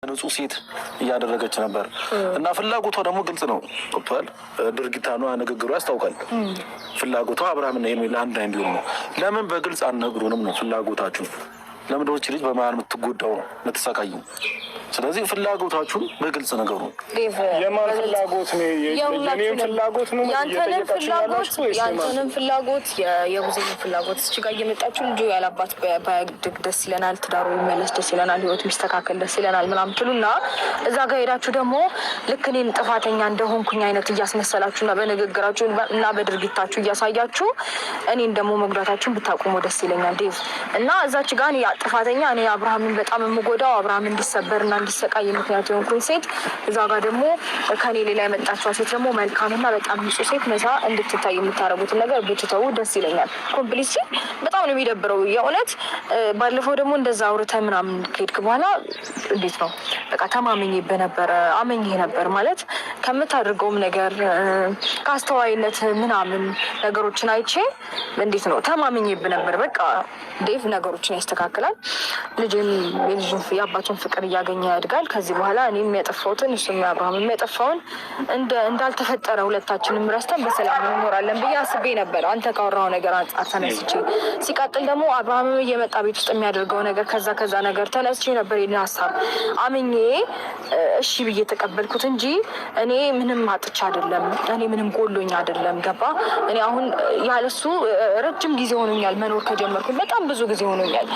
ንጹህ ሴት እያደረገች ነበር እና ፍላጎቷ ደግሞ ግልጽ ነው። ወጥቷል። ድርጊታኗ ንግግሯ ያስታውቃል። ፍላጎቷ አብርሃምና ሄርሜላ አንድ ላይ እንዲሆኑ ነው። ለምን በግልጽ አልነግሩንም ነው ፍላጎታችሁ? ለምን ደዎች ልጅ በመሀል የምትጎዳው ነው የምትሰቃዩ? ስለዚህ ፍላጎታችሁን በግልጽ ነገሩ። የማን ፍላጎት ነው? የኔም ፍላጎት ነው። ያንተንም ፍላጎት የቡዜን ፍላጎት እዚህ ጋር እየመጣችሁ ልጁ ያላባት ባያድግ ደስ ይለናል፣ ትዳሩ ይመለስ ደስ ይለናል፣ ህይወቱ ሚስተካከል ደስ ይለናል ምናምን ትሉና እዛ ጋር ሄዳችሁ ደግሞ ልክ እኔም ጥፋተኛ እንደሆንኩኝ አይነት እያስመሰላችሁና በንግግራችሁ እና በድርጊታችሁ እያሳያችሁ እኔን ደግሞ መጉዳታችሁን ብታቆሙ ደስ ይለኛል ዴቭ። እና እዛች ጋር ጥፋተኛ እኔ አብርሃምን በጣም የምጎዳው አብርሃም እንዲሰበርና እንዲሰቃይ ምክንያት የሆንኩኝ ሴት፣ እዛ ጋር ደግሞ ከኔ ሌላ የመጣችዋ ሴት ደግሞ መልካምና በጣም ንጹህ ሴት መሳ እንድትታይ የምታረጉትን ነገር ብትተው ደስ ይለኛል። ኮምፕሊት በጣም ነው የሚደብረው የእውነት። ባለፈው ደግሞ እንደዛ አውርተህ ምናምን ከሄድክ በኋላ እንዴት ነው በቃ ተማመኝብህ ነበረ፣ አመኝህ ነበር ማለት ከምታደርገውም ነገር ከአስተዋይነት ምናምን ነገሮችን አይቼ እንዴት ነው ተማመኝብህ ነበር። በቃ ዴቭ ነገሮችን ያስተካክላል። ልጅን የአባቱን ፍቅር እያገኘ ያድጋል። ከዚህ በኋላ እኔም የሚያጠፋውትን እሱም አብርሃም የሚያጠፋውን እንዳልተፈጠረ ሁለታችንም ረስተን በሰላም እንኖራለን ብዬ አስቤ ነበር፣ አንተ ካወራው ነገር አንጻር ተነስቼ። ሲቀጥል ደግሞ አብርሃም እየመጣ ቤት ውስጥ የሚያደርገው ነገር ከዛ ነገር ተነስቼ ነበር የኔ ሀሳብ አምኜ እሺ ብዬ ተቀበልኩት እንጂ እኔ ምንም አጥቻ አይደለም፣ እኔ ምንም ጎሎኝ አይደለም። ገባ? እኔ አሁን ያለሱ ረጅም ጊዜ ሆኖኛል መኖር ከጀመርኩኝ፣ በጣም ብዙ ጊዜ ሆኖኛል።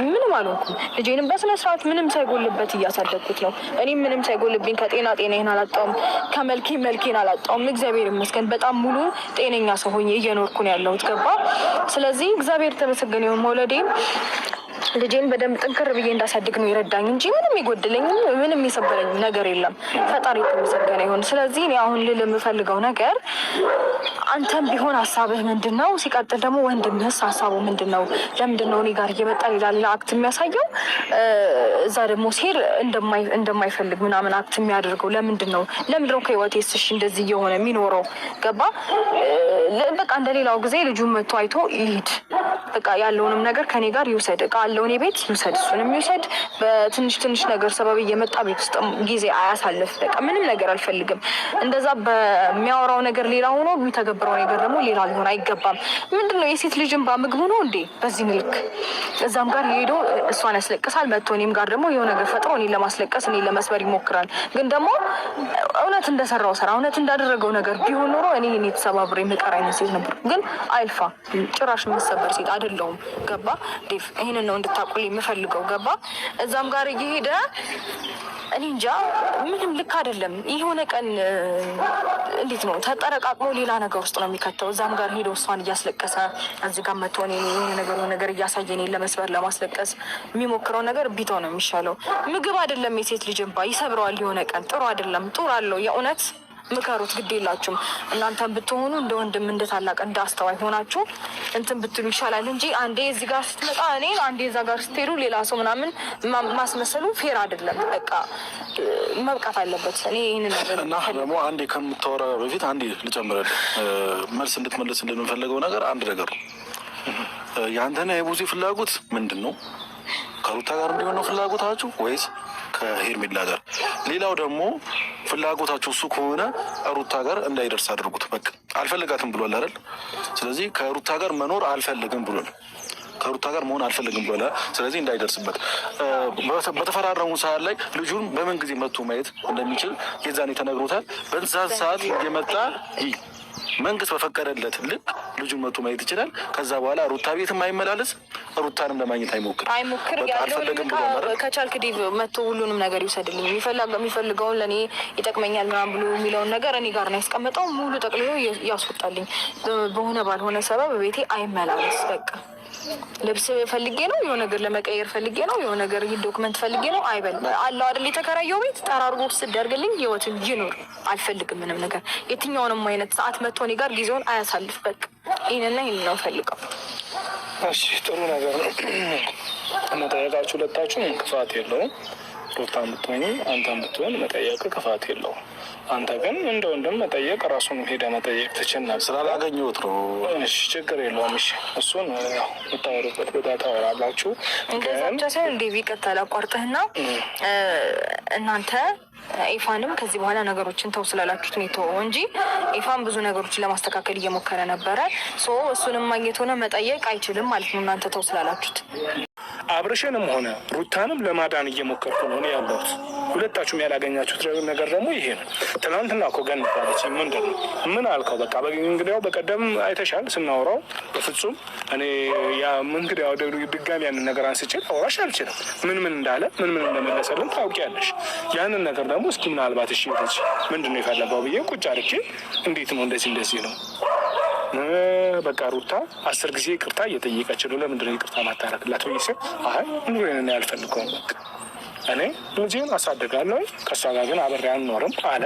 ምንም አልሆንኩም። ልጄንም በስነ ስርዓት ምንም ሳይጎልበት እያሳደግኩት ነው። እኔም ምንም ሳይጎልብኝ ጤናዬን አላጣውም፣ መልኬን አላጣውም። እግዚአብሔር ይመስገን በጣም ሙሉ ጤነኛ ሰው ሆኜ እየኖርኩ ነው ያለሁት። ገባ? ስለዚህ እግዚአብሔር ተመሰገነ ይሁን። መውለዴም ልጄን በደንብ ጥንክር ብዬ እንዳሳድግ ነው ይረዳኝ እንጂ ምንም ይጎድለኝ ምንም የሰበረኝ ነገር የለም። ፈጣሪ የተመሰገነ ይሁን። ስለዚህ እኔ አሁን ልል የምፈልገው ነገር አንተም ቢሆን ሀሳብህ ምንድን ነው? ሲቀጥል ደግሞ ወንድምህስ ሀሳቡ ምንድን ነው? ለምንድን ነው እኔ ጋር እየመጣ ሌላ አክት የሚያሳየው? እዛ ደግሞ ሲሄድ እንደማይፈልግ ምናምን አክት የሚያደርገው ለምንድን ነው ከህይወቴ ስሽ እንደዚህ እየሆነ የሚኖረው? ገባ? በቃ እንደሌላው ጊዜ ልጁን መጥቶ አይቶ ይሂድ። በቃ ያለውንም ነገር ከኔ ጋር ይውሰድ። እቃ አለው እኔ ቤት ይውሰድ፣ እሱንም ይውሰድ። በትንሽ ነገር ሰበብ እየመጣ ቤት ውስጥ ጊዜ አያሳልፍ። በቃ ምንም ነገር አልፈልግም። እንደዛ በሚያወራው ነገር ሌላ ሆኖ የሚተገብረው ነገር ደግሞ ሌላ ሊሆን አይገባም። ምንድነው የሴት ልጅን በምግቡ ነው እንዴ? በዚህ ምልክ እዛም ጋር ሄዶ እሷን ያስለቅሳል፣ መጥቶ እኔም ጋር ደግሞ የሆነ ነገር ፈጥሮ እኔን ለማስለቀስ እኔን ለመስበር ይሞክራል። ግን ደግሞ እውነት እንደሰራው ስራ እውነት እንዳደረገው ነገር ቢሆን ኖሮ እኔ ተሰባብሬ የምቀር አይነት ሴት ነበር። ግን አይልፋ ጭራሽ የምሰበር ሴት አይደለሁም። ገባ ዴቭ? ይህንን ነው እንድታቁልኝ የምፈልገው። ገባ? እዛም ጋር እየሄደ እኔ እንጃ ምንም ልክ አይደለም። የሆነ ቀን እንዴት ነው ተጠረቃቅሞ ሌላ ነገር ውስጥ ነው የሚከተው። እዛም ጋር ሄዶ እሷን እያስለቀሰ እዚህ ጋር መጥቶ ነገር እያሳየ እኔን ለመስበር ለማስለቀስ የሚሞክረው ነገር ቢተው ነው የሚሻለው። ምግብ አይደለም የሴት ልጅ እንባ ይሰብረዋል። የሆነ ቀን ጥሩ አይደለም። ጥሩ አለው የእውነት ምከሩት። ግድ የላችሁም እናንተን ብትሆኑ እንደ ወንድም እንደ ታላቅ እንደ አስተዋይ ሆናችሁ እንትን ብትሉ ይሻላል እንጂ አንዴ እዚህ ጋር ስትመጣ እኔ አንዴ እዛ ጋር ስትሄዱ ሌላ ሰው ምናምን ማስመሰሉ ፌር አይደለም። በቃ መብቃት አለበት። እኔ ይህንን ነገር እና ደግሞ አንዴ ከምታወራ በፊት አንዴ ልጨምረልህ መልስ እንድትመለስ እንደምንፈልገው ነገር አንድ ነገር ነው። የአንተና የቡዜ ፍላጎት ምንድን ነው? ከሩታ ጋር እንዲሆን ነው ፍላጎታችሁ ወይስ ከሄርሜላ ጋር? ሌላው ደግሞ ፍላጎታችሁ እሱ ከሆነ ሩታ ጋር እንዳይደርስ አድርጉት። በቃ አልፈልጋትም ብሏል አይደል? ስለዚህ ከሩታ ጋር መኖር አልፈልግም ብሏል። ከሩታ ጋር መሆን አልፈልግም ብሏል። ስለዚህ እንዳይደርስበት በተፈራረሙ ሰዓት ላይ ልጁን በምን ጊዜ መጥቶ ማየት እንደሚችል የዛኔ ተነግሮታል። በዛ ሰዓት የመጣ መንግስት በፈቀደለት ልክ ልጁን መጥቶ ማየት ይችላል። ከዛ በኋላ ሩታ ቤትም አይመላለስ፣ ሩታንም ለማግኘት አይሞክር ከቻልክ ዴቭ መጥቶ ሁሉንም ነገር ይውሰድልኝ። የሚፈልገውን ለእኔ ይጠቅመኛል ምናምን ብሎ የሚለውን ነገር እኔ ጋር ነው ያስቀመጠው። ሙሉ ጠቅልሎ ያስወጣልኝ። በሆነ ባልሆነ ሰበብ ቤቴ አይመላለስ። በቃ ልብስ ፈልጌ ነው የሆነ ነገር ለመቀየር ፈልጌ ነው የሆነ ነገር ዶክመንት ፈልጌ ነው አይበል አለው አይደል? የተከራየው ቤት ጠራርጎ ስደርግልኝ ህይወትን ይኖር። አልፈልግም ምንም ነገር የትኛውንም አይነት ሰዓት መጥቶ እኔ ጋር ጊዜውን አያሳልፍ። በቃ ይሄንን ነው ፈልገው። እሺ ጥሩ ነገር ነው። እና ጠየቃችሁ ሁለታችሁም እንቅፋት የለውም። ሩታን ብትሆኚ አንተን ብትሆን መጠየቅ ክፋት የለውም። አንተ ግን እንደ ወንድም መጠየቅ ራሱን ሄደ መጠየቅ ትችልና ስላላገኘሁት ነው። እሺ ችግር የለውም። እሺ እሱን የምታወሩበት ቦታ ታወራላችሁ። እንደዛ ብቻ ሳይሆን እንዴ ቢቀጥታ ላቋርጥህና እናንተ ኢፋንም ከዚህ በኋላ ነገሮችን ተው ስላላችሁት ነው የተወው እንጂ ኢፋን ብዙ ነገሮችን ለማስተካከል እየሞከረ ነበረ። እሱንም ማግኘት ሆነ መጠየቅ አይችልም ማለት ነው እናንተ ተው ስላላችሁት። አብርሽንም ሆነ ሩታንም ለማዳን እየሞከርኩ ነው እኔ ያለሁት። ሁለታችሁም ያላገኛችሁት ነገር ደግሞ ይሄ ነው። ትናንትና እኮ ገነት አለች። ምንድን ነው ምን አልከው? በቃ እንግዲያው በቀደም አይተሻል ስናወራው። በፍጹም እኔ እንግዲያው ድጋሚ ያንን ነገር አንስቼ አውራሽ አልችልም። ምን እንዳለ ምን እንደመለሰልን ታውቂያለሽ። ያንን ነገር ደግሞ እስኪ ምናልባት እሺ ልጅ ምንድን ነው የፈለገው ብዬ ቁጭ አድርጌ እንዴት ነው እንደዚህ ነው በቃ ሩታ 10 ጊዜ ይቅርታ እየጠየቀች ነው። ለምንድን ነው ይቅርታ ማታረግላት? ወይ ሲል አይ ኑሮዬን ያልፈልገውም በቃ እኔ ልጄን አሳድጋለሁ ከእሷ ጋር ግን አብሬ አንኖርም አለ።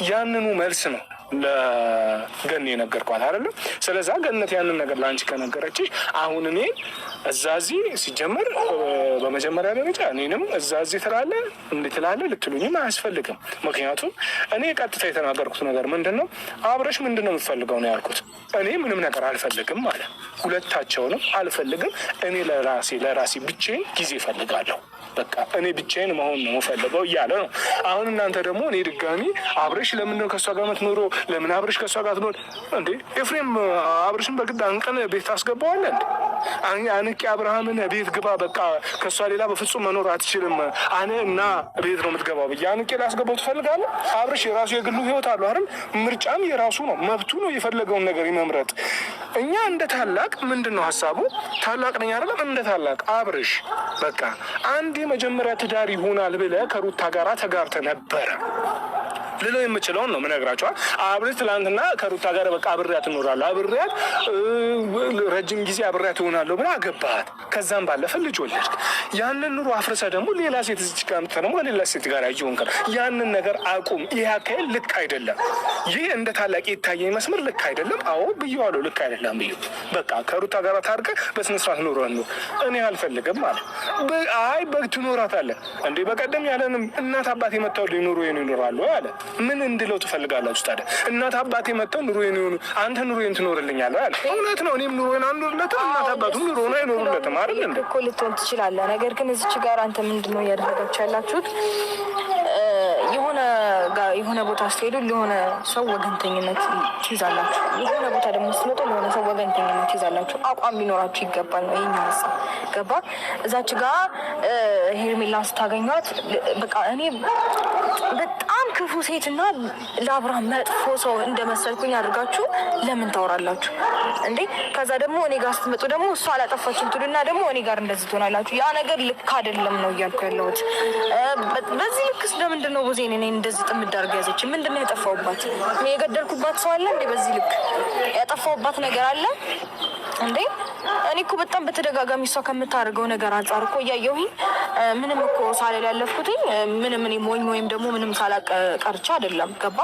ያንኑ መልስ ነው ለገኒ የነገርኳት አይደለም። ስለዛ ገነት ያንን ነገር ለአንቺ ከነገረችሽ አሁን እኔ እዛዚህ ሲጀምር በመጀመሪያ ደረጃ እኔንም እዛዚህ ትላለ እንዴት ትላለ ልትሉኝም አያስፈልግም። ምክንያቱም እኔ ቀጥታ የተናገርኩት ነገር ምንድን ነው አብረሽ ምንድን ነው የምትፈልገው ነው ያልኩት። እኔ ምንም ነገር አልፈልግም አለ። ሁለታቸውንም አልፈልግም። እኔ ለራሴ ብቻዬን ጊዜ እፈልጋለሁ። በቃ እኔ ብቻዬን መሆን ነው የምፈልገው እያለ ነው። አሁን እናንተ ደግሞ እኔ ድጋሚ አብረሽ ለምን ነው ከእሷ ጋር የምትኖረው? ለምን አብረሽ ከእሷ ጋር ትኖር እንዴ? ኤፍሬም አብረሽን በግድ አንቀን ቤት አስገባዋለ እንዴ? አንቄ አብርሃምን ቤት ግባ በቃ ከእሷ ሌላ በፍጹም መኖር አትችልም አነ እና ቤት ነው የምትገባው ብዬ አንቄ ላስገባው ትፈልጋለህ? አብረሽ የራሱ የግሉ ህይወት አለው አይደል? ምርጫም የራሱ ነው፣ መብቱ ነው የፈለገውን ነገር ይመምረጥ። እኛ እንደ ታላቅ ምንድን ነው ሀሳቡ? ታላቅ ነኝ አይደለም? እንደ ታላቅ አብረሽ በቃ አንድ መጀመሪያ ትዳር ይሆናል ብለህ ከሩታ ጋራ ተጋብተህ ነበረ ልለው የምችለውን ነው ምነግራቸዋል። አብሬ ትላንትና ከሩታ ጋር በቃ አብሬያት እኖራለሁ አብሬያት ረጅም ጊዜ አብሬያት እሆናለሁ ብለህ አገባሃት። ከዛም ባለፈ ልጅ ወለድክ። ያንን ኑሮ አፍርሰህ ደግሞ ሌላ ሴት እዚህ ጋር ምትተ ደግሞ ሌላ ሴት ጋር ያየውን ከር ያንን ነገር አቁም። ይህ አካሄድ ልክ አይደለም። ይህ እንደ ታላቅ የታየኝ መስመር ልክ አይደለም። አዎ ብዬዋለሁ፣ ልክ አይደለም ብዬ በቃ ከሩታ ጋር ታርቀህ በስነስርዓት ኑሮህን ነው። እኔ አልፈልግም አለ። አይ ትኖራታለህ እንዴ? በቀደም ያለንም እናት አባቴ መጥተው ኑሮዬን ይኖራሉ አለ። ምን እንድለው ትፈልጋላችሁ ታዲያ? እናት አባቴ መጥተው ኑሮዬን ይሆኑ አንተ ኑሮዬን ትኖርልኛለህ አለ። እውነት ነው። እኔም ኑሮዬን አልኖርለትም፣ እናት አባቱም ኑሮን አይኖሩለትም አይደል እንዴ? እኮ ልትሆን ትችላለህ። ነገር ግን እዚች ጋር አንተ ምንድን ነው እያደረጋችሁ ያላችሁት? የሆነ ቦታ ስትሄዱ ለሆነ ሰው ወገንተኝነት ትይዛላችሁ። የሆነ ቦታ ደግሞ ስትመጡ ለሆነ ሰው ወገንተኝነት ትይዛላችሁ። አቋም ሊኖራችሁ ይገባል ነው የኛ ሀሳብ። ገባ? እዛች ጋር ሄርሜላን ስታገኟት በቃ እኔ በጣም ክፉ ሴትና ለአብርሃም መጥፎ ሰው እንደመሰልኩኝ አድርጋችሁ ለምን ታወራላችሁ እንዴ? ከዛ ደግሞ እኔ ጋር ስትመጡ ደግሞ እሷ አላጠፋችም ትሉና ደግሞ እኔ ጋር እንደዚህ ትሆናላችሁ። ያ ነገር ልክ አይደለም ነው እያልኩ ያለሁት። በዚህ ልክስ ለምንድን ነው ቦዜን እኔ እንደዚህ ጥምድ አድርጋ ያዘች? ምንድን ነው ያጠፋሁባት? እኔ የገደልኩባት ሰው አለ እንዴ? በዚህ ልክ ያጠፋሁባት ነገር አለ እንዴ? እኔ እኮ በጣም በተደጋጋሚ እሷ ከምታደርገው ነገር አንጻር እኮ እያየሁኝ ምንም እኮ ሳልል ያለፍኩትኝ ምንም እኔ ሞኝ ወይም ደግሞ ምንም ሳላቅ ቀርቻ አይደለም። ገባ?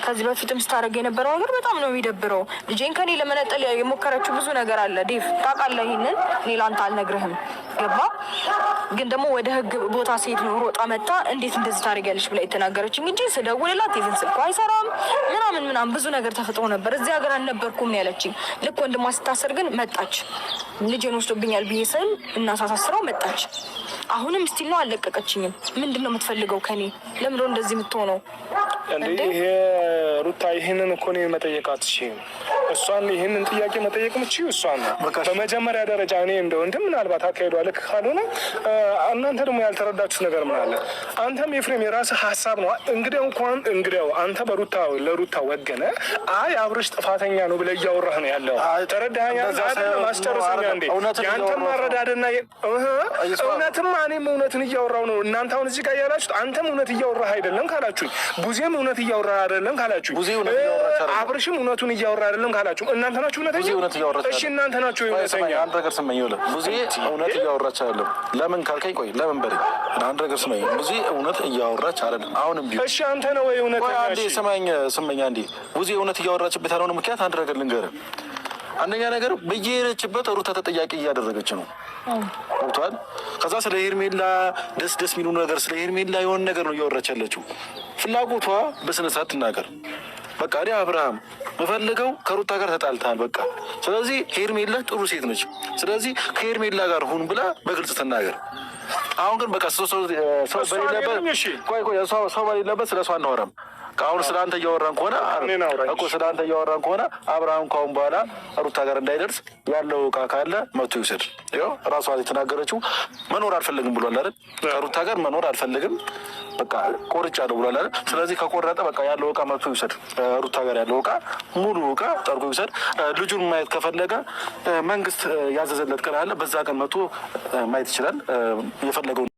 ከዚህ በፊትም ስታደርግ የነበረው ነገር በጣም ነው የሚደብረው። ልጄን ከኔ ለመነጠል የሞከረችው ብዙ ነገር አለ ዴቭ፣ ታውቃለህ። ይሄንን እኔ ላንተ አልነግርህም። ገባ? ግን ደግሞ ወደ ህግ ቦታ ሴት ነው ሮጣ መጣ እንዴት እንደዚህ ታደርጊያለሽ ብላ የተናገረችኝ እንጂ ስደውልላት ኢቭን ስልኳ አይሰራም ምናምን ብዙ ነገር ተፈጥሮ ነበር። እዚህ ሀገር አልነበርኩም ያለችኝ። ልክ ወንድሟ ስታሰር ግን መጣች። ልጄን ወስዶብኛል ብዬ ስል እናሳሳስረው መጣች። አሁንም ስቲል ነው አልለቀቀችኝም። ምንድን ነው የምትፈልገው ከኔ? ለምንድነው እንደዚህ የምትሆነው እንዴ? ይሄ ሩታ ይሄንን እኮ ነው መጠየቅ አትችይም። እሷን ይሄንን ጥያቄ መጠየቅ የምትችይው እሷን ነው። በመጀመሪያ ደረጃ እኔ እንደ ወንድም ምናልባት አካሄዷ ልክ ካልሆነ እናንተ ደግሞ ያልተረዳችሁት ነገር ምን አለ? አንተም ኤፍሬም የራስህ ሀሳብ ነው። እንግዲያው አንተ ለሩታ ወገነ አይ አብርሽ ጥፋተኛ ነው ብለህ እያወራህ ነው ያለው። ተረዳኸኝ አይደለም? አስጨርሰኛ እንዴ? ያንተም ማረዳድና እውነትም እኔም እውነትን እያወራው ነው። እናንተ አሁን እዚህ ጋር ያላችሁት አንተም እውነት እያወራህ አይደለም ካላችሁ፣ ቡዜም እውነት እያወራህ አይደለም ካላችሁ፣ አብርሽም እውነቱን እያወራህ አይደለም ካላችሁ፣ እናንተ ናችሁ እውነተኛ። እሺ እናንተ ናችሁ እውነተኛ። አንድ ነገር ስመኝ ይኸውልህ፣ ቡዜ እውነት እያወራች አይደለም። ለምን ካልከኝ ቆይ ለምን በሬ አንድ ነገር ስመኝ፣ ቡዜ እውነት እያወራች አይደለም። አሁንም ቢሆን እሺ አንተ ነው ወይ እውነተኛ? አንዴ ስመኝ አንዴ ቡዜ እውነት እያወራችበት ያልሆነ ምክንያት አንድ ነገር ልንገርህ። አንደኛ ነገር በየሄደችበት ሩታ ተጠያቂ እያደረገች ነው። ገብቶሃል? ከዛ ስለ ሄርሜላ ደስ የሚሉ ነገር ስለ ሄርሜላ የሆነ ነገር ነው እያወራች ያለችው። ፍላጎቷ በስነ ስርዓት ትናገር። በቃ እኔ አብርሃም የምፈልገው ከሩታ ጋር ተጣልተሃል፣ በቃ ስለዚህ ሄርሜላ ጥሩ ሴት ነች፣ ስለዚህ ከሄርሜላ ጋር ሁን ብላ በግልጽ ትናገር። አሁን ግን በቃ ሰው በሌለበት ስለ እሷ አናወራም። አሁን ስለ አንተ እያወራን ከሆነ እኮ ስለ አንተ እያወራን ከሆነ አብርሃም ካሁን በኋላ ሩታ ጋር እንዳይደርስ ያለው እቃ ካለ መቶ ይውሰድ። ይኸው ራሷ የተናገረችው መኖር አልፈልግም ብሏል አይደል? ከሩታ ጋር መኖር አልፈልግም በቃ ቆርጫለሁ ብሏል አይደል? ስለዚህ ከቆረጠ በቃ ያለው እቃ መቶ ይውሰድ። ሩታ ጋር ያለው እቃ ሙሉ እቃ ጠርጎ ይውሰድ። ልጁን ማየት ከፈለገ መንግስት ያዘዘለት ቀን አለ፣ በዛ ቀን መቶ ማየት ይችላል የፈለገው